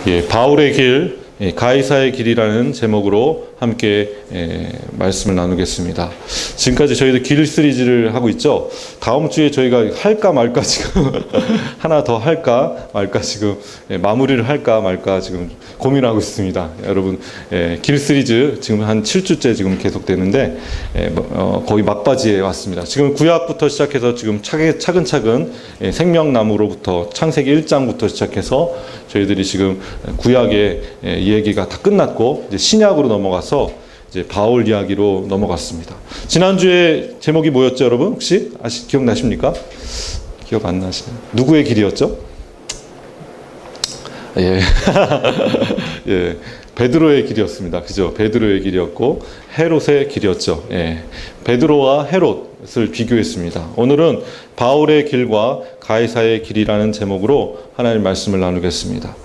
예, 바울의 길, 가이사의 길이라는 제목으로 함께 말씀을 나누겠습니다. 지금까지 저희도 길 시리즈를 하고 있죠. 다음 주에 저희가 할까 말까 지금 하나 더 할까 말까 지금 마무리를 할까 말까 지금 고민하고 있습니다. 여러분, 길 시리즈 지금 한 7주째 지금 계속되는데 거의 막바지에 왔습니다. 지금 구약부터 시작해서 지금 차근차근 생명나무로부터 창세기 1장부터 시작해서 저희들이 지금 구약의 얘기가 다 끝났고 이제 신약으로 넘어가서 이제 바울 이야기로 넘어갔습니다. 지난주에 제목이 뭐였죠, 여러분? 혹시 기억나십니까? 기억 안 나시나요? 누구의 길이었죠? 예. 예. 베드로의 길이었습니다. 그죠? 베드로의 길이었고 헤롯의 길이었죠. 예. 베드로와 헤롯을 비교했습니다. 오늘은 바울의 길과 가이사의 길이라는 제목으로 하나님 말씀을 나누겠습니다.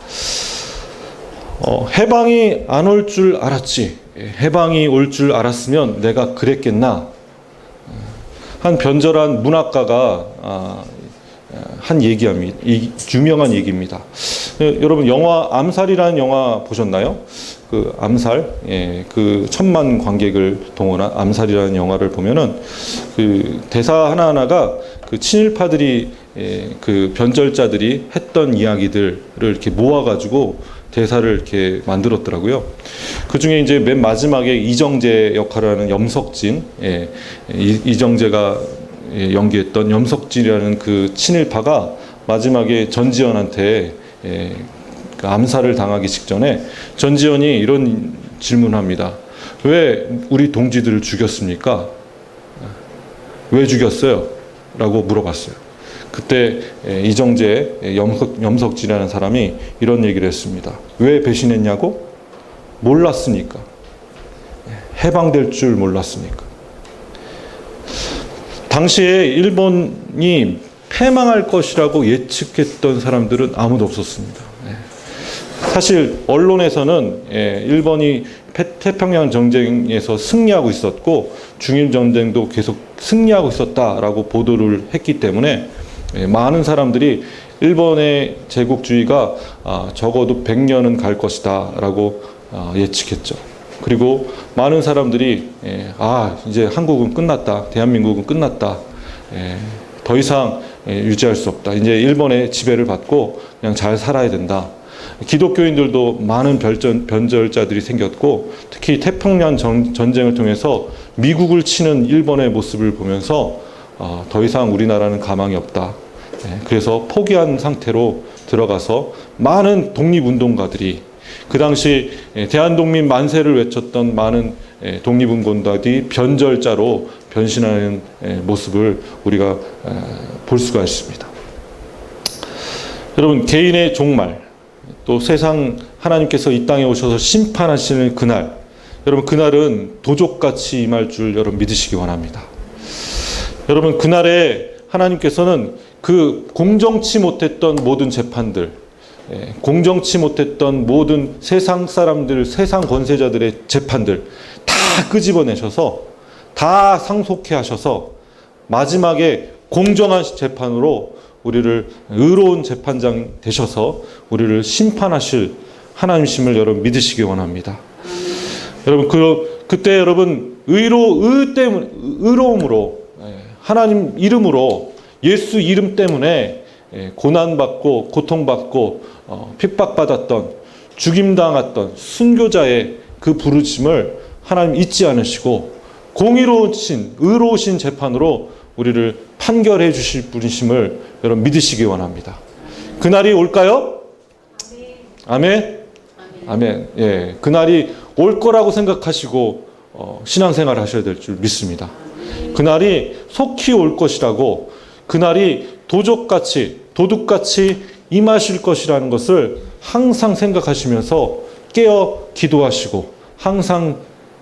해방이 안 올 줄 알았지. 해방이 올 줄 알았으면 내가 그랬겠나. 한 변절한 문학가가 한 얘기합니다. 유명한 얘기입니다. 여러분, 영화 암살이라는 영화 보셨나요? 그 암살, 그 1000만 관객을 동원한 암살이라는 영화를 보면은 그 대사 하나하나가 그 친일파들이 그 변절자들이 했던 이야기들을 이렇게 모아가지고 대사를 이렇게 만들었더라고요. 그 중에 이제 맨 마지막에 이정재 역할을 하는 염석진, 이정재가 연기했던 염석진이라는 그 친일파가 마지막에 전지현한테 그 암살을 당하기 직전에 전지현이 이런 질문합니다. 왜 우리 동지들을 죽였습니까? 왜 죽였어요? 라고 물어봤어요. 그때 이정재 염석진이라는 사람이 이런 얘기를 했습니다. 왜 배신했냐고? 몰랐으니까. 해방될 줄 몰랐으니까. 당시에 일본이 패망할 것이라고 예측했던 사람들은 아무도 없었습니다. 사실 언론에서는 일본이 태평양 전쟁에서 승리하고 있었고 중일 전쟁도 계속 승리하고 있었다라고 보도를 했기 때문에 많은 사람들이 일본의 제국주의가 적어도 100년은 갈 것이다 라고 예측했죠. 그리고 많은 사람들이 이제 한국은 끝났다, 대한민국은 끝났다, 더 이상 유지할 수 없다, 이제 일본의 지배를 받고 그냥 잘 살아야 된다. 기독교인들도 많은 변절자들이 생겼고 특히 태평양 전쟁을 통해서 미국을 치는 일본의 모습을 보면서 더 이상 우리나라는 가망이 없다. 그래서 포기한 상태로 들어가서 많은 독립운동가들이 그 당시 대한독립 만세를 외쳤던 많은 독립운동가들이 변절자로 변신하는 모습을 우리가 볼 수가 있습니다. 여러분, 개인의 종말, 또 세상 하나님께서 이 땅에 오셔서 심판하시는 그날, 여러분 그날은 도적같이 임할 줄 여러분 믿으시기 원합니다. 여러분, 그날에 하나님께서는 그 공정치 못했던 모든 재판들, 공정치 못했던 모든 세상 사람들, 세상 권세자들의 재판들 다 끄집어내셔서 다 상속해 하셔서 마지막에 공정한 재판으로 우리를 의로운 재판장 되셔서 우리를 심판하실 하나님이심을 여러분 믿으시기 원합니다. 여러분 그때 여러분 의로움으로 하나님 이름으로 예수 이름 때문에 고난받고 고통받고 핍박받았던 죽임당했던 순교자의 그 부르심을 하나님 잊지 않으시고 공의로우신 의로우신 재판으로 우리를 판결해 주실 분이심을 여러분 믿으시기 원합니다. 그날이 올까요? 아멘. 아멘. 예, 그날이 올 거라고 생각하시고 신앙생활을 하셔야 될 줄 믿습니다. 그날이 속히 올 것이라고, 그날이 도둑같이 임하실 것이라는 것을 항상 생각하시면서 깨어 기도하시고 항상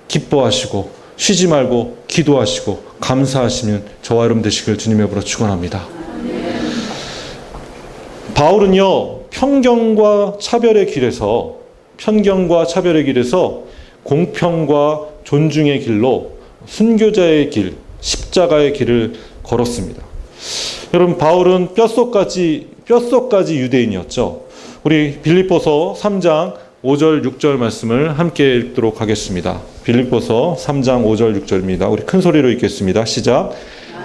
기뻐하시고 쉬지 말고 기도하시고 감사하시면 저와 여러분 되시길 주님의 이름으로 축원합니다. 바울은요, 편견과 차별의 길에서 공평과 존중의 길로 순교자의 길, 십자가의 길을 걸었습니다. 여러분, 바울은 뼛속까지 유대인이었죠. 우리 빌립보서 3장 5절 6절 말씀을 함께 읽도록 하겠습니다. 빌립보서 3장 5절 6절입니다. 우리 큰 소리로 읽겠습니다. 시작.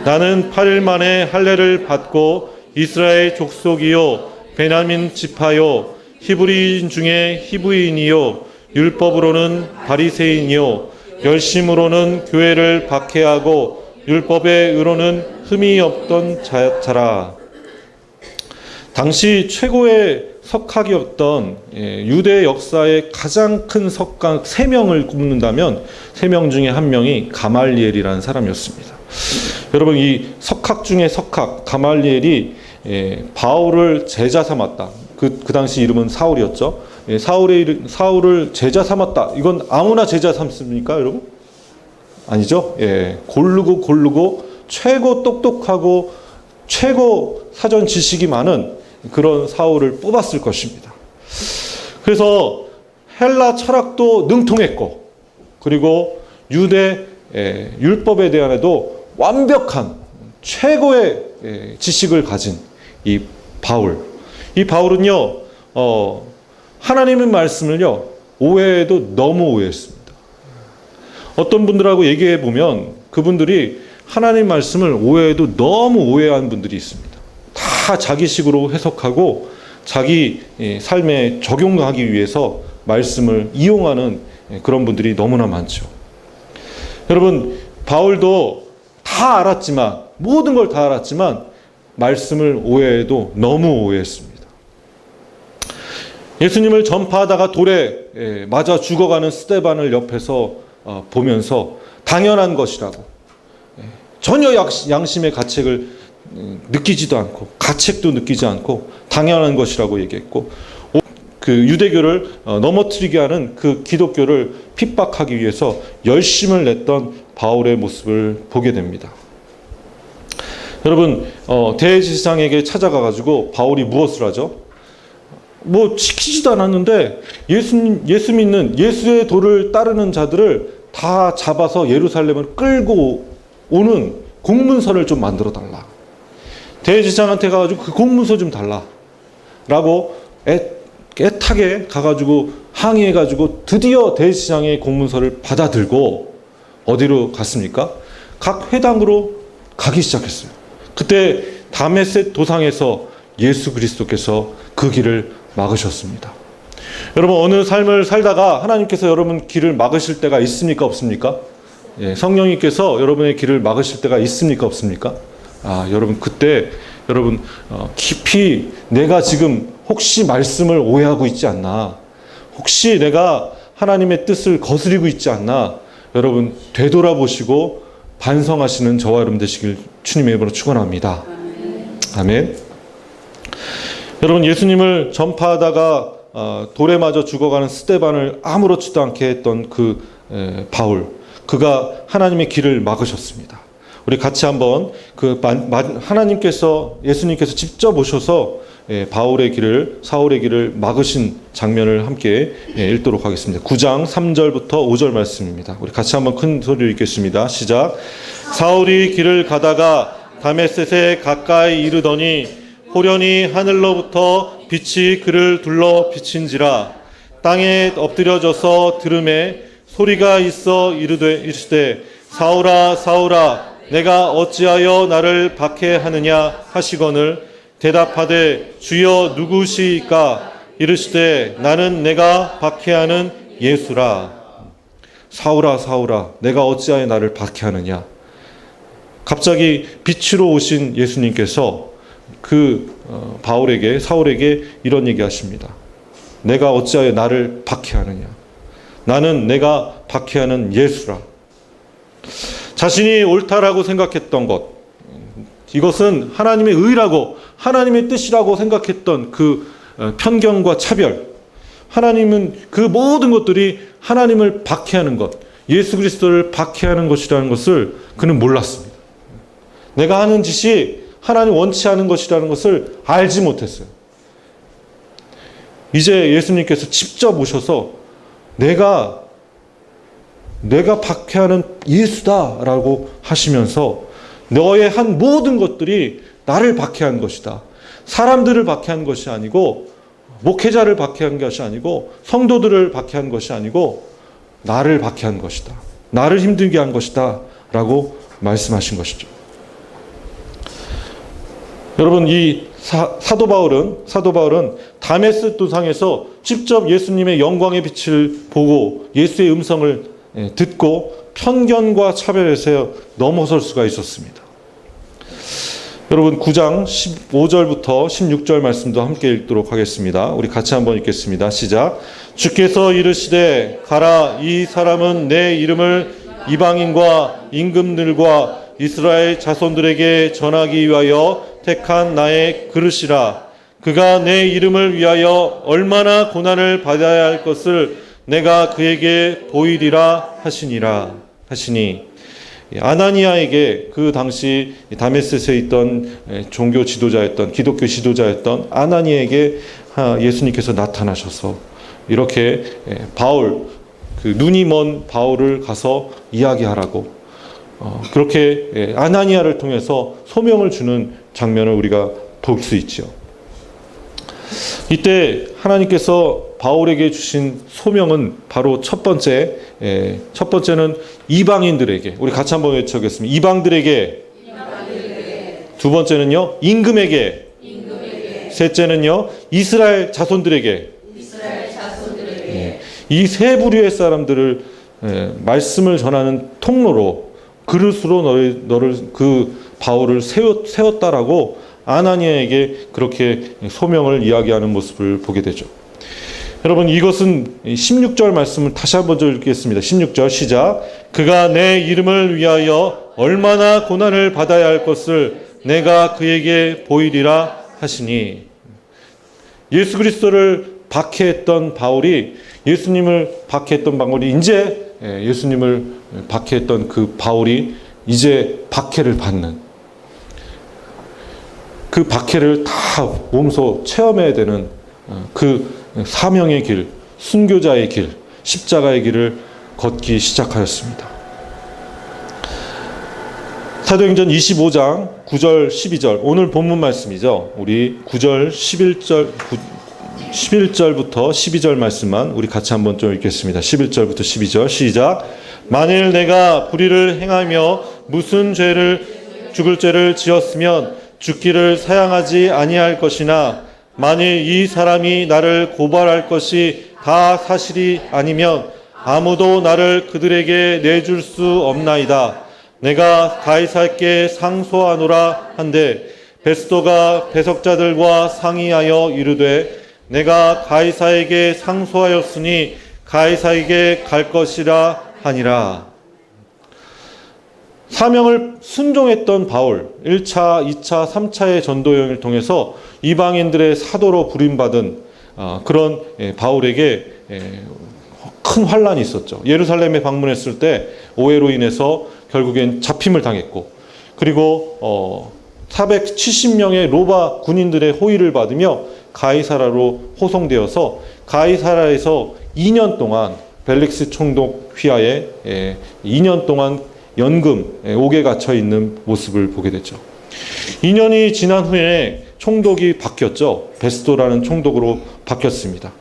나는 8일 만에 할례를 받고 이스라엘 족속이요 베냐민 지파요 히브리인 중에 히브리인이요 율법으로는 바리새인이요 열심으로는 교회를 박해하고 율법의 의로는 흠이 없던 자라. 당시 최고의 석학이었던 유대 역사의 가장 큰 석학 3명을 꼽는다면 3명 중에 한 명이 가말리엘이라는 사람이었습니다. 여러분, 이 석학 중에 석학 가말리엘이 바울을 제자 삼았다. 그 당시 이름은 사울이었죠. 사울을 제자 삼았다. 이건 아무나 제자 삼습니까, 여러분? 아니죠. 고르고 최고 똑똑하고 최고 사전 지식이 많은 그런 사울을 뽑았을 것입니다. 그래서 헬라 철학도 능통했고, 그리고 유대 율법에 대한에도 완벽한 최고의 지식을 가진 이 바울. 이 바울은요, 하나님의 말씀을요, 오해해도 너무 오해했습니다. 어떤 분들하고 얘기해 보면 그분들이 하나님 말씀을 오해해도 너무 오해한 분들이 있습니다. 다 자기식으로 해석하고 자기 삶에 적용하기 위해서 말씀을 이용하는 그런 분들이 너무나 많죠. 여러분, 바울도 다 알았지만, 모든 걸 다 알았지만 말씀을 오해해도 너무 오해했습니다. 예수님을 전파하다가 돌에 맞아 죽어가는 스데반을 옆에서 보면서 당연한 것이라고, 전혀 양심의 가책을 느끼지도 않고 가책도 느끼지 않고 당연한 것이라고 얘기했고, 그 유대교를 넘어뜨리게 하는 그 기독교를 핍박하기 위해서 열심을 냈던 바울의 모습을 보게 됩니다. 여러분, 대제사장에게 찾아가가지고 바울이 무엇을 하죠? 뭐 시키지도 않았는데 예수 믿는, 예수의 도를 따르는 자들을 다 잡아서 예루살렘을 끌고 오는 공문서를 좀 만들어 달라. 대제사장한테 가가지고 그 공문서 좀 달라 라고 애타게 가가지고 항의해가지고 드디어 대제사장의 공문서를 받아들고 어디로 갔습니까? 각 회당으로 가기 시작했어요. 그때 다메섹 도상에서 예수 그리스도께서 그 길을 막으셨습니다. 여러분, 어느 삶을 살다가 하나님께서 여러분 길을 막으실 때가 있습니까, 없습니까? 성령님께서 여러분의 길을 막으실 때가 있습니까, 없습니까? 여러분, 그때 여러분 깊이 내가 지금 혹시 말씀을 오해하고 있지 않나, 혹시 내가 하나님의 뜻을 거스리고 있지 않나, 여러분 되돌아보시고 반성하시는 저와 여러분 되시길 주님의 이름으로 축원합니다. 아멘. 여러분, 예수님을 전파하다가 돌에 맞아 죽어가는 스데반을 아무렇지도 않게 했던 그 바울, 그가 하나님의 길을 막으셨습니다. 우리 같이 한번 그 하나님께서, 예수님께서 직접 오셔서 바울의 길을, 사울의 길을 막으신 장면을 함께 읽도록 하겠습니다. 9장 3절부터 5절 말씀입니다. 우리 같이 한번 큰 소리로 읽겠습니다. 시작. 사울이 길을 가다가 다메섹에 가까이 이르더니 호련히 하늘로부터 빛이 그를 둘러 비친지라. 땅에 엎드려져서 들음에 소리가 있어 이르되 사울아 사울아 내가 어찌하여 나를 박해하느냐 하시거늘 대답하되 주여 누구시까? 이르시되 나는 내가 박해하는 예수라. 사울아 사울아 내가 어찌하여 나를 박해하느냐. 갑자기 빛으로 오신 예수님께서 그 바울에게, 사울에게 이런 얘기 하십니다. 내가 어찌하여 나를 박해하느냐. 나는 내가 박해하는 예수라. 자신이 옳다라고 생각했던 것, 이것은 하나님의 의라고, 하나님의 뜻이라고 생각했던 그 편견과 차별, 하나님은 그 모든 것들이 하나님을 박해하는 것, 예수 그리스도를 박해하는 것이라는 것을 그는 몰랐습니다. 내가 하는 짓이 하나님 원치 않은 것이라는 것을 알지 못했어요. 이제 예수님께서 직접 오셔서 내가 박해하는 예수다라고 하시면서 너의 한 모든 것들이 나를 박해한 것이다. 사람들을 박해한 것이 아니고 목회자를 박해한 것이 아니고 성도들을 박해한 것이 아니고 나를 박해한 것이다. 나를 힘들게 한 것이다. 라고 말씀하신 것이죠. 여러분, 이 사도 바울은 다메스 도상에서 직접 예수님의 영광의 빛을 보고 예수의 음성을 듣고 편견과 차별에서 넘어설 수가 있었습니다. 여러분, 9장 15절부터 16절 말씀도 함께 읽도록 하겠습니다. 우리 같이 한번 읽겠습니다. 시작. 주께서 이르시되 가라, 이 사람은 내 이름을 이방인과 임금들과 이스라엘 자손들에게 전하기 위하여 택한 나의 그릇이라. 그가 내 이름을 위하여 얼마나 고난을 받아야 할 것을 내가 그에게 보이리라 하시니 아나니아에게, 그 당시 다메섹에 있던 종교 지도자였던, 기독교 지도자였던 아나니아에게 예수님께서 나타나셔서 이렇게 바울, 그 눈이 먼 바울을 가서 이야기하라고, 그렇게 아나니아를 통해서 소명을 주는 장면을 우리가 볼 수 있죠. 이때 하나님께서 바울에게 주신 소명은 바로 첫 번째는 이방인들에게, 우리 같이 한번 외쳐보겠습니다. 이방들에게. 두 번째는요, 임금에게. 셋째는요, 이스라엘 자손들에게. 이 세 부류의 사람들을 말씀을 전하는 통로로, 그릇으로 너를 그 바울을 세웠다라고 아나니아에게 그렇게 소명을 이야기하는 모습을 보게 되죠. 여러분, 이것은 16절 말씀을 다시 한번 읽겠습니다. 16절 시작. 그가 내 이름을 위하여 얼마나 고난을 받아야 할 것을 내가 그에게 보이리라 하시니, 예수 그리스도를 박해했던 바울이, 예수님을 박해했던 바울이 이제 예수님을 박해했던 그 바울이 이제 박해를 받는, 그 박해를 다 몸소 체험해야 되는 그 사명의 길, 순교자의 길, 십자가의 길을 걷기 시작하였습니다. 사도행전 25장 9절 12절, 오늘 본문 말씀이죠. 우리 9절 11절부터 12절 말씀만 우리 같이 한번 좀 읽겠습니다. 11절부터 12절 시작. 만일 내가 불의를 행하며 무슨 죽을 죄를 지었으면 죽기를 사양하지 아니할 것이나, 만일 이 사람이 나를 고발할 것이 다 사실이 아니면 아무도 나를 그들에게 내줄 수 없나이다. 내가 가이사께 상소하노라 한데 베스도가 배석자들과 상의하여 이르되, 내가 가이사에게 상소하였으니 가이사에게 갈 것이라 하니라. 사명을 순종했던 바울, 1차, 2차, 3차의 전도 여행을 통해서 이방인들의 사도로 부림받은 그런 바울에게 큰 환란이 있었죠. 예루살렘에 방문했을 때 오해로 인해서 결국엔 잡힘을 당했고, 그리고 470명의 로마 군인들의 호의를 받으며 가이사라로 호송되어서 가이사라에서 2년 동안 벨릭스 총독 휘하에 2년 동안 연금 옥에 갇혀 있는 모습을 보게 됐죠. 2년이 지난 후에 총독이 바뀌었죠. 베스도라는 총독으로 바뀌었습니다.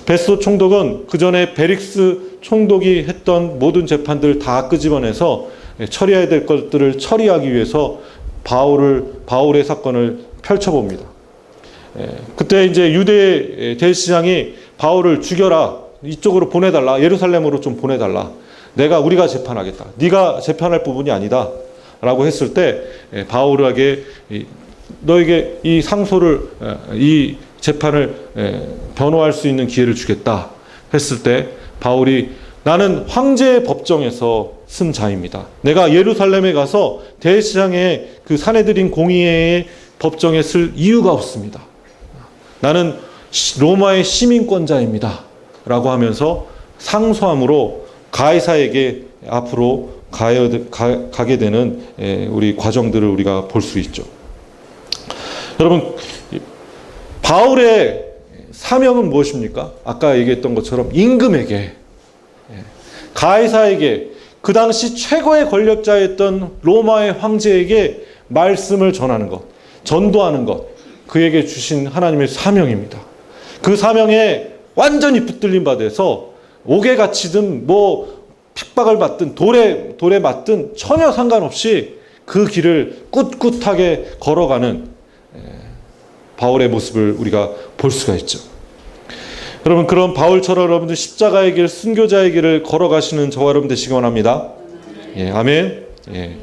베스도 총독은 그 전에 벨릭스 총독이 했던 모든 재판들을 다 끄집어내서 처리해야 될 것들을 처리하기 위해서 바울의 사건을 펼쳐봅니다. 그때 이제 유대 대제사장이 바울을 죽여라, 이쪽으로 보내달라, 예루살렘으로 좀 보내달라, 우리가 재판하겠다, 네가 재판할 부분이 아니다 라고 했을 때 바울에게 너에게 이 상소를, 이 재판을 변호할 수 있는 기회를 주겠다 했을 때 바울이, 나는 황제의 법정에서 쓴 자입니다. 내가 예루살렘에 가서 대제사장의 그 사내들인 공의회의 법정에 쓸 이유가 없습니다. 나는 로마의 시민권자입니다 라고 하면서 상소함으로 가이사에게 앞으로 가게 되는 우리 과정들을 우리가 볼 수 있죠. 여러분, 바울의 사명은 무엇입니까? 아까 얘기했던 것처럼 임금에게, 가이사에게, 그 당시 최고의 권력자였던 로마의 황제에게 말씀을 전하는 것, 전도하는 것, 그에게 주신 하나님의 사명입니다. 그 사명에 완전히 붙들림 받아서 옥에 갇히든 뭐 핍박을 받든 돌에 맞든 전혀 상관없이 그 길을 꿋꿋하게 걸어가는 바울의 모습을 우리가 볼 수가 있죠. 여러분, 그런 바울처럼 여러분들 십자가의 길, 순교자의 길을 걸어가시는 저와 여러분 되시기 원합니다. 예, 아멘. 예.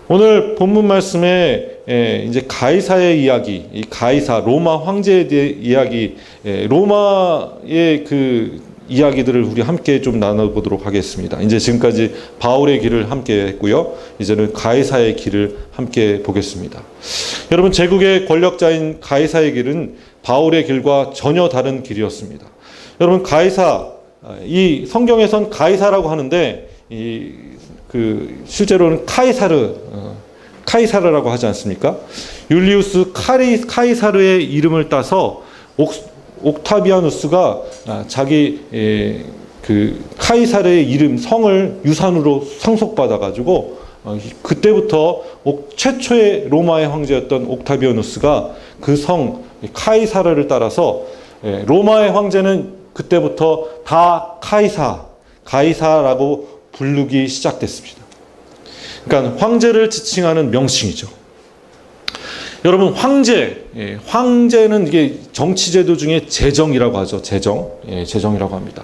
오늘 본문 말씀에 이제 가이사의 이야기, 이 가이사 로마 황제에 대한 이야기, 로마의 그 이야기들을 우리 함께 좀 나눠보도록 하겠습니다. 이제 지금까지 바울의 길을 함께 했고요. 이제는 가이사의 길을 함께 보겠습니다. 여러분, 제국의 권력자인 가이사의 길은 바울의 길과 전혀 다른 길이었습니다. 여러분, 가이사, 이 성경에선 가이사라고 하는데 실제로는 카이사르라고 하지 않습니까? 율리우스 카이사르의 이름을 따서 옥타비아누스가 자기 그 카이사르의 이름 성을 유산으로 상속받아 가지고 그때부터 최초의 로마의 황제였던 옥타비아누스가 그 성 카이사르를 따라서 로마의 황제는 그때부터 다 가이사라고 부르기 시작됐습니다. 그러니까 황제를 지칭하는 명칭이죠. 여러분, 황제는 이게 정치제도 중에 제정이라고 하죠. 제정이라고 합니다.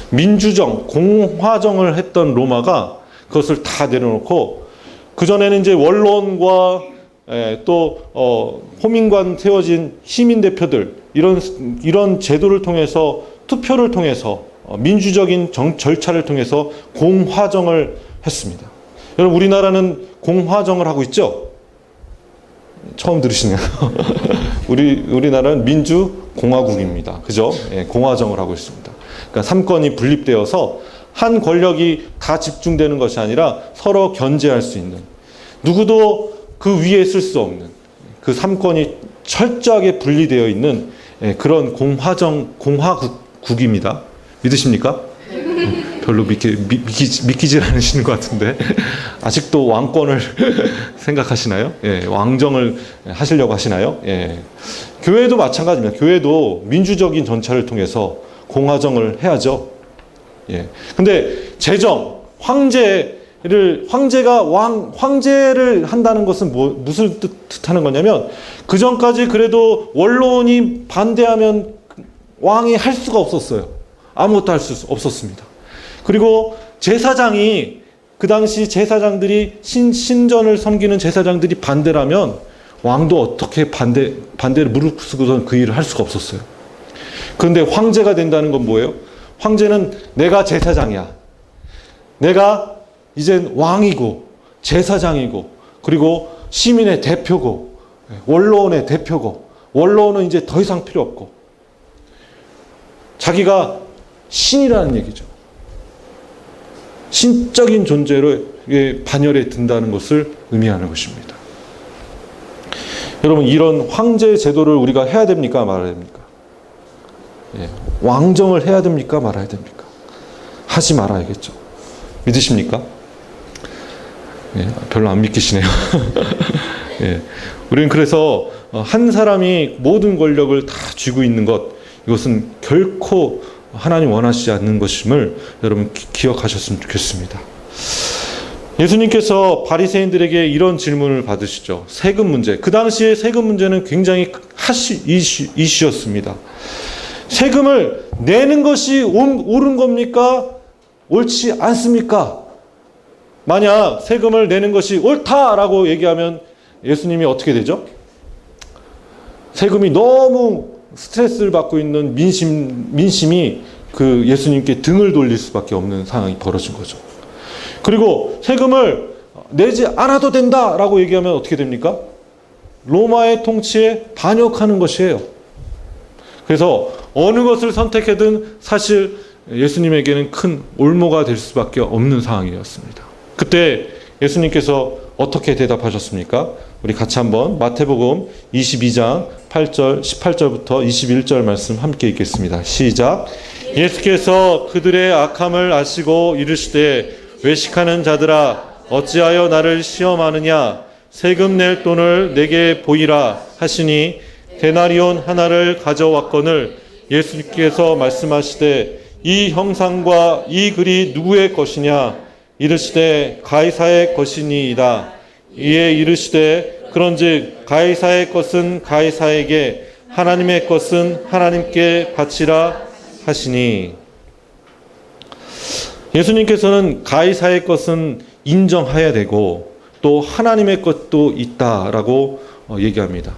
민주정, 공화정을 했던 로마가 그것을 다 내려놓고 그전에는 이제 원로원과 또 호민관 세워진 시민 대표들 이런 제도를 통해서 투표를 통해서 민주적인 절차를 통해서 공화정을 했습니다. 여러분, 우리나라는 공화정을 하고 있죠? 처음 들으시네요. 우리나라는 민주공화국입니다. 그죠? 예, 공화정을 하고 있습니다. 그러니까 삼권이 분립되어서 한 권력이 다 집중되는 것이 아니라 서로 견제할 수 있는, 누구도 그 위에 쓸 수 없는 그 삼권이 철저하게 분리되어 있는 그런 공화국입니다. 믿으십니까? 별로 믿기질 않으시는 것 같은데 아직도 왕권을 생각하시나요? 예, 왕정을 하시려고 하시나요? 예. 교회도 마찬가지입니다. 교회도 민주적인 전차를 통해서 공화정을 해야죠. 예. 근데 황제를 한다는 것은 무슨 뜻하는 거냐면, 그 전까지 그래도 원로원이 반대하면 왕이 할 수가 없었어요. 아무것도 할 수 없었습니다. 그리고 제사장이, 그 당시 제사장들이 신전을 섬기는 제사장들이 반대를 하면 왕도 어떻게 반대를 무릅쓰고선 그 일을 할 수가 없었어요. 그런데 황제가 된다는 건 뭐예요? 황제는 내가 제사장이야. 내가 이젠 왕이고 제사장이고 그리고 시민의 대표고 원로원의 대표고, 원로원은 이제 더 이상 필요 없고 자기가 신이라는 얘기죠. 신적인 존재로 반열에 든다는 것을 의미하는 것입니다. 여러분, 이런 황제 제도를 우리가 해야 됩니까? 말아야 됩니까? 예, 왕정을 해야 됩니까? 말아야 됩니까? 하지 말아야겠죠. 믿으십니까? 예, 별로 안 믿기시네요. 예, 우리는 그래서 한 사람이 모든 권력을 다 쥐고 있는 것, 이것은 결코 하나님 원하시지 않는 것임을 여러분 기억하셨으면 좋겠습니다. 예수님께서 바리새인들에게 이런 질문을 받으시죠. 세금 문제. 그 당시에 세금 문제는 굉장히 이슈였습니다. 세금을 내는 것이 옳은 겁니까? 옳지 않습니까? 만약 세금을 내는 것이 옳다라고 얘기하면 예수님이 어떻게 되죠? 세금이 너무 스트레스를 받고 있는 민심이 그 예수님께 등을 돌릴 수밖에 없는 상황이 벌어진 거죠. 그리고 세금을 내지 않아도 된다라고 얘기하면 어떻게 됩니까? 로마의 통치에 반역하는 것이에요. 그래서 어느 것을 선택해든 사실 예수님에게는 큰 올무가 될 수밖에 없는 상황이었습니다. 그때 예수님께서 어떻게 대답하셨습니까? 우리 같이 한번 마태복음 22장 8절, 18절부터 21절 말씀 함께 읽겠습니다. 시작. 예수께서 그들의 악함을 아시고 이르시되, 외식하는 자들아, 어찌하여 나를 시험하느냐? 세금 낼 돈을 내게 보이라 하시니, 데나리온 하나를 가져왔거늘 예수님께서 말씀하시되 이 형상과 이 글이 누구의 것이냐 이르시되 가이사의 것이니이다. 이에 이르시되 그런즉 가이사의 것은 가이사에게 하나님의 것은 하나님께 바치라 하시니. 예수님께서는 가이사의 것은 인정해야 되고 또 하나님의 것도 있다라고 얘기합니다.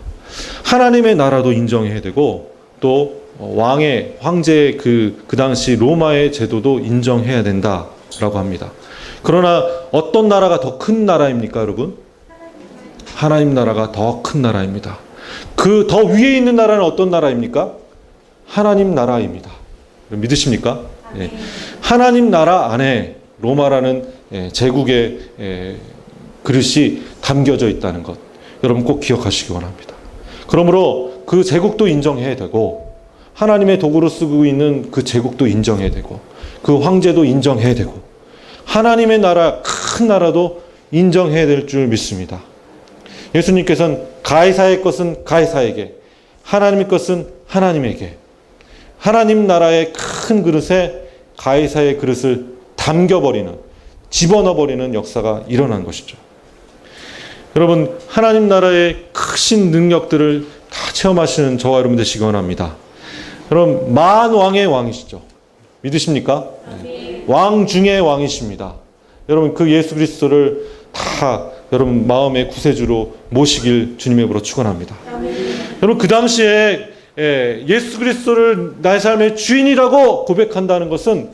하나님의 나라도 인정해야 되고 또 황제의 그 당시 로마의 제도도 인정해야 된다라고 합니다. 그러나 어떤 나라가 더 큰 나라입니까, 여러분? 하나님 나라가 더 큰 나라입니다. 그 더 위에 있는 나라는 어떤 나라입니까? 하나님 나라입니다. 믿으십니까? 예. 하나님 나라 안에 로마라는 제국의 그릇이 담겨져 있다는 것, 여러분 꼭 기억하시기 원합니다. 그러므로 그 제국도 인정해야 되고 하나님의 도구로 쓰고 있는 그 제국도 인정해야 되고 그 황제도 인정해야 되고 하나님의 나라, 큰 나라도 인정해야 될 줄 믿습니다. 예수님께서는 가이사의 것은 가이사에게, 하나님의 것은 하나님에게, 하나님 나라의 큰 그릇에 가이사의 그릇을 담겨버리는, 집어넣어버리는 역사가 일어난 것이죠. 여러분, 하나님 나라의 크신 능력들을 다 체험하시는 저와 여러분 되시기 원합니다. 여러분, 만왕의 왕이시죠. 믿으십니까? 네. 왕 중의 왕이십니다. 여러분, 그 예수 그리스도를 다 여러분 마음의 구세주로 모시길 주님의 이름으로 축원합니다. 여러분, 그 당시에 예수 그리스도를 나의 삶의 주인이라고 고백한다는 것은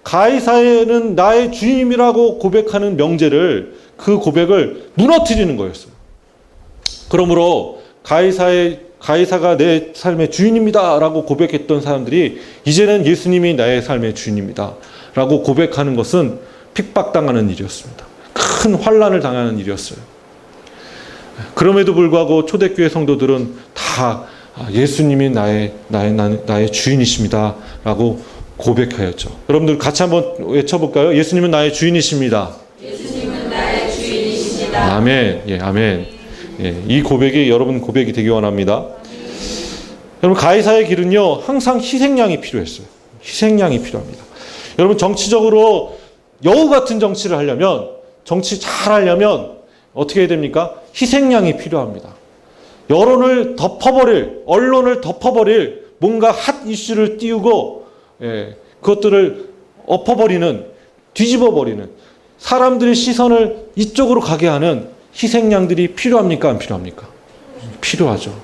가이사는 나의 주인이라고 고백하는 명제를, 그 고백을 무너뜨리는 거였어요. 그러므로 가이사가 내 삶의 주인입니다 라고 고백했던 사람들이 이제는 예수님이 나의 삶의 주인입니다 라고 고백하는 것은 핍박당하는 일이었습니다. 큰 환난을 당하는 일이었어요. 그럼에도 불구하고 초대교회 성도들은 다 예수님이 나의 주인이십니다 라고 고백하였죠. 여러분들 같이 한번 외쳐볼까요? 예수님은 나의 주인이십니다. 예수님은 나의 주인이십니다. 아멘. 예, 아멘. 예, 이 고백이 여러분 고백이 되기 원합니다. 여러분, 가이사의 길은요 항상 희생양이 필요했어요. 희생양이 필요합니다. 여러분, 정치적으로 여우 같은 정치를 하려면, 정치 잘 하려면 어떻게 해야 됩니까? 희생양이 필요합니다. 여론을 덮어버릴, 언론을 덮어버릴 뭔가 핫 이슈를 띄우고 그것들을 엎어버리는, 뒤집어버리는, 사람들의 시선을 이쪽으로 가게 하는 희생양들이 필요합니까? 안 필요합니까? 필요하죠.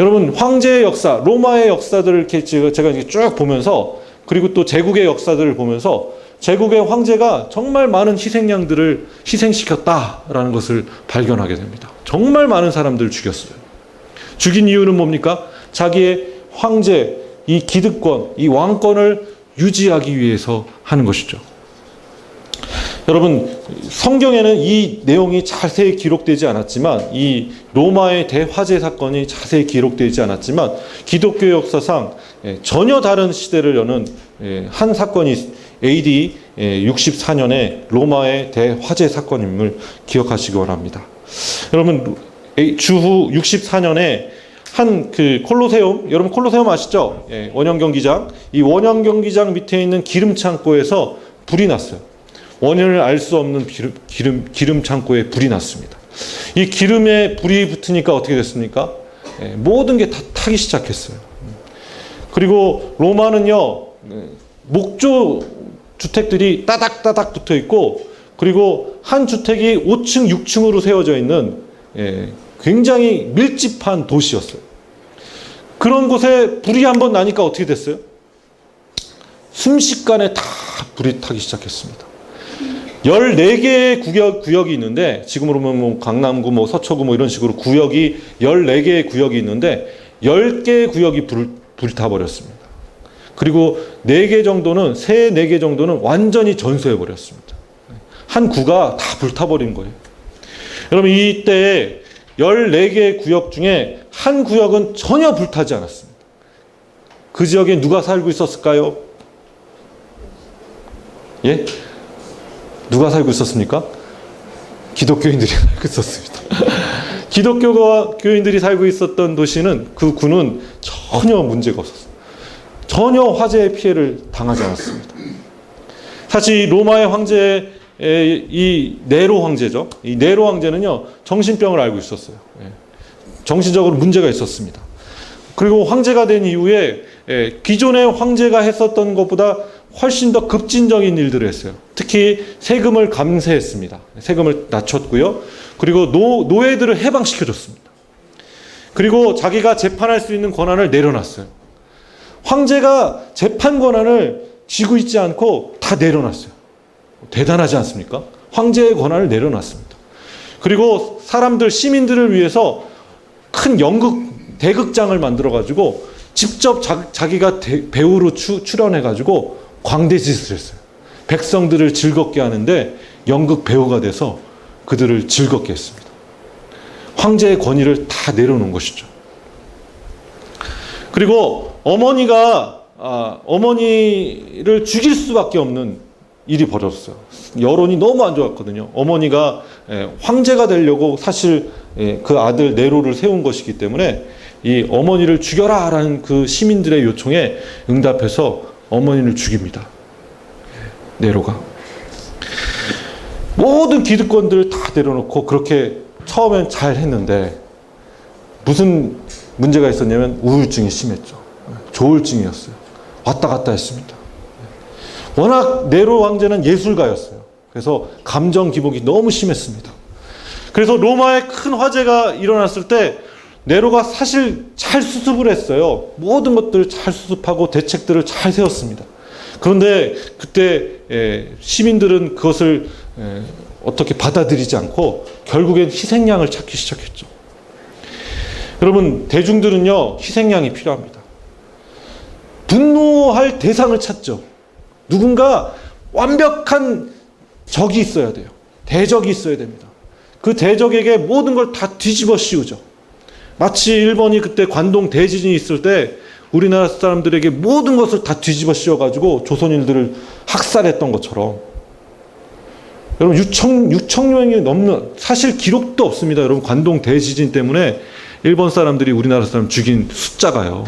여러분, 황제의 역사, 로마의 역사들을 이렇게 제가 이렇게 쭉 보면서, 그리고 또 제국의 역사들을 보면서 제국의 황제가 정말 많은 희생양들을 희생시켰다라는 것을 발견하게 됩니다. 정말 많은 사람들을 죽였어요. 죽인 이유는 뭡니까? 자기의 황제, 이 기득권, 이 왕권을 유지하기 위해서 하는 것이죠. 여러분, 성경에는 이 내용이 자세히 기록되지 않았지만, 이 로마의 대화재 사건이 자세히 기록되지 않았지만, 기독교 역사상 전혀 다른 시대를 여는 한 사건이 AD 64년에 로마의 대화재 사건임을 기억하시기 원합니다. 여러분, 주후 64년에 한 그 콜로세움, 여러분 콜로세움 아시죠? 원형 경기장. 이 원형 경기장 밑에 있는 기름 창고에서 불이 났어요. 원인을 알 수 없는 기름 창고에 불이 났습니다. 이 기름에 불이 붙으니까 어떻게 됐습니까? 모든 게 다 타기 시작했어요. 그리고 로마는요, 목조 주택들이 따닥따닥 붙어 있고, 그리고 한 주택이 5층, 6층으로 세워져 있는 굉장히 밀집한 도시였어요. 그런 곳에 불이 한번 나니까 어떻게 됐어요? 순식간에 다 불이 타기 시작했습니다. 14개의 구역이 있는데, 지금으로 보면 뭐 강남구, 서초구 이런 식으로 구역이 14개의 구역이 있는데 10개의 구역이 불이 타버렸습니다. 그리고 4개 정도는, 4개 정도는 완전히 전소해버렸습니다. 한 구가 다 불타버린 거예요. 여러분, 이때 14개의 구역 중에 한 구역은 전혀 불타지 않았습니다. 그 지역에 누가 살고 있었을까요? 예? 누가 살고 있었습니까? 기독교인들이 살고 있었습니다. 기독교 교인들이 살고 있었던 도시는 그 군은 전혀 문제가 없었어요. 전혀 화재의 피해를 당하지 않았습니다. 사실 로마의 황제의 이 네로 황제죠. 이 네로 황제는요, 정신병을 앓고 있었어요. 정신적으로 문제가 있었습니다. 그리고 황제가 된 이후에 기존의 황제가 했었던 것보다 훨씬 더 급진적인 일들을 했어요. 특히 세금을 감세했습니다. 세금을 낮췄고요. 그리고 노예들을 해방시켜줬습니다. 그리고 자기가 재판할 수 있는 권한을 내려놨어요. 황제가 재판 권한을 쥐고 있지 않고 다 내려놨어요. 대단하지 않습니까? 황제의 권한을 내려놨습니다. 그리고 사람들, 시민들을 위해서 큰 대극장을 만들어가지고 직접 자기가 배우로 출연해가지고 광대짓을 했어요. 백성들을 즐겁게 하는데 연극 배우가 돼서 그들을 즐겁게 했습니다. 황제의 권위를 다 내려놓은 것이죠. 그리고 어머니를 죽일 수밖에 없는 일이 벌어졌어요. 여론이 너무 안 좋았거든요. 어머니가 황제가 되려고 사실 그 아들 네로를 세운 것이기 때문에 이 어머니를 죽여라라는 그 시민들의 요청에 응답해서 어머니를 죽입니다. 네로가. 모든 기득권들을 다 내려놓고 그렇게 처음엔 잘 했는데 무슨 문제가 있었냐면 우울증이 심했죠. 조울증이었어요. 왔다 갔다 했습니다. 워낙 네로 황제는 예술가였어요. 그래서 감정 기복이 너무 심했습니다. 그래서 로마에 큰 화재가 일어났을 때 네로가 사실 잘 수습을 했어요. 모든 것들을 잘 수습하고 대책들을 잘 세웠습니다. 그런데 그때 시민들은 그것을 어떻게 받아들이지 않고 결국엔 희생양을 찾기 시작했죠. 여러분, 대중들은요, 희생양이 필요합니다. 분노할 대상을 찾죠. 누군가 완벽한 적이 있어야 돼요. 대적이 있어야 됩니다. 그 대적에게 모든 걸 다 뒤집어 씌우죠. 마치 일본이 그때 관동 대지진이 있을 때 우리나라 사람들에게 모든 것을 다 뒤집어 씌워가지고 조선인들을 학살했던 것처럼. 여러분, 6천 명이 넘는, 사실 기록도 없습니다. 여러분, 관동 대지진 때문에 일본 사람들이 우리나라 사람 죽인 숫자가요.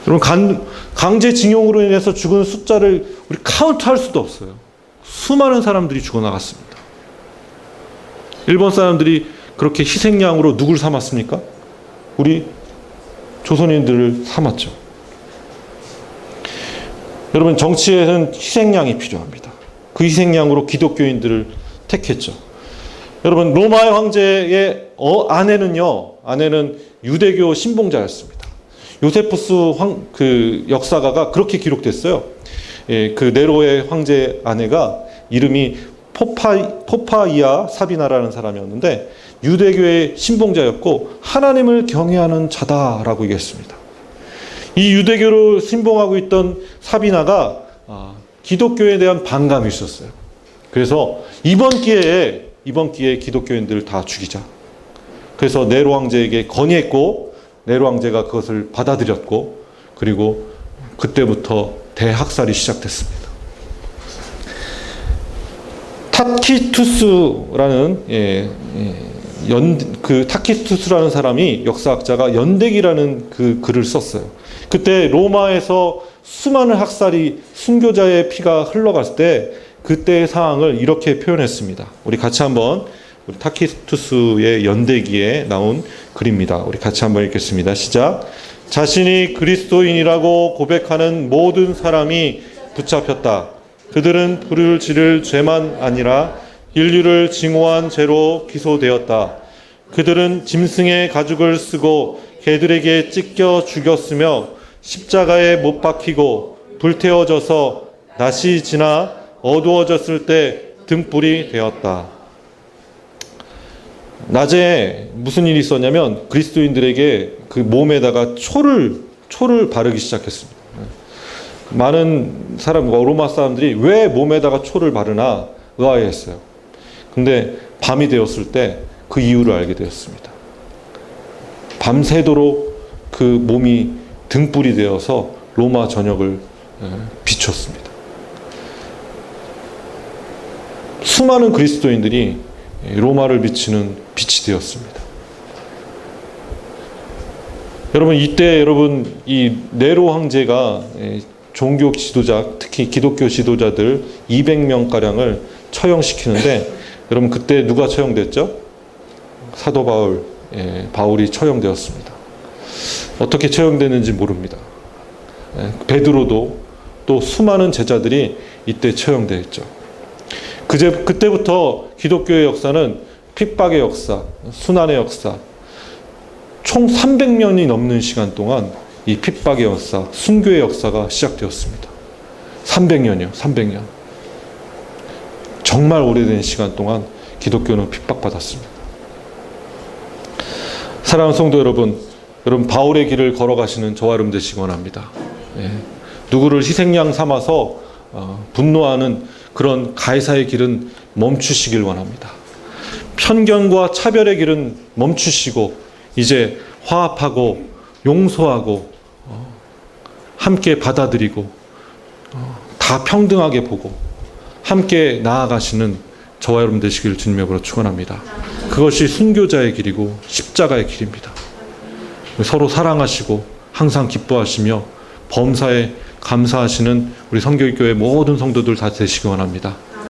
여러분, 강제징용으로 인해서 죽은 숫자를 우리 카운트할 수도 없어요. 수많은 사람들이 죽어나갔습니다. 일본 사람들이 그렇게 희생양으로 누굴 삼았습니까? 우리 조선인들을 삼았죠. 여러분, 정치에는 희생양이 필요합니다. 그 희생양으로 기독교인들을 택했죠. 여러분, 로마의 황제의 아내는 유대교 신봉자였습니다. 요세푸스 그 역사가가 그렇게 기록됐어요. 그 네로의 황제 아내가 이름이 포파이아 사비나라는 사람이었는데 유대교의 신봉자였고 하나님을 경외하는 자다라고 얘기했습니다. 이 유대교를 신봉하고 있던 사비나가 기독교에 대한 반감이 있었어요. 그래서 이번 기회에 기독교인들을 다 죽이자. 그래서 네로 왕제에게 건의했고 네로 왕제가 그것을 받아들였고 그리고 그때부터 대학살이 시작됐습니다. 타키투스라는 타키투스라는 사람이 역사학자가 연대기라는 그 글을 썼어요. 그때 로마에서 수많은 학살이 순교자의 피가 흘러갔을 때 그때의 상황을 이렇게 표현했습니다. 우리 같이 한번 우리 타키투스의 연대기에 나온 글입니다. 우리 같이 한번 읽겠습니다. 시작. 자신이 그리스도인이라고 고백하는 모든 사람이 붙잡혔다. 그들은 불을 지를 죄만 아니라 인류를 증오한 죄로 기소되었다. 그들은 짐승의 가죽을 쓰고 개들에게 찢겨 죽였으며 십자가에 못 박히고 불태워져서 낮이 지나 어두워졌을 때 등불이 되었다. 낮에 무슨 일이 있었냐면 그리스도인들에게 그 몸에다가 초를 바르기 시작했습니다. 많은 로마 사람들이 왜 몸에다가 초를 바르나 의아해했어요. 근데 밤이 되었을 때 그 이유를 알게 되었습니다. 밤새도록 그 몸이 등불이 되어서 로마 전역을 비췄습니다. 수많은 그리스도인들이 로마를 비치는 빛이 되었습니다. 여러분, 이때 여러분 이 네로 황제가 종교 지도자, 특히 기독교 지도자들 200명 가량을 처형시키는데, 여러분 그때 누가 처형됐죠? 사도 바울이 처형되었습니다. 어떻게 처형됐는지 모릅니다. 베드로도 또 수많은 제자들이 이때 처형되었죠. 그때부터 기독교의 역사는 핍박의 역사, 순환의 역사, 총 300년이 넘는 시간 동안 이 핍박의 역사, 순교의 역사가 시작되었습니다. 300년이요, 300년. 정말 오래된 시간 동안 기독교는 핍박받았습니다. 사랑하는 성도 여러분, 바울의 길을 걸어가시는 저와 여러분 되시기 원합니다. 누구를 희생양 삼아서 분노하는 그런 가해사의 길은 멈추시길 원합니다. 편견과 차별의 길은 멈추시고 이제 화합하고 용서하고 함께 받아들이고 다 평등하게 보고 함께 나아가시는 저와 여러분 되시기를 주님의 이름으로 축원합니다. 그것이 순교자의 길이고 십자가의 길입니다. 서로 사랑하시고 항상 기뻐하시며 범사에 감사하시는 우리 성결교회 모든 성도들 다 되시기 원합니다.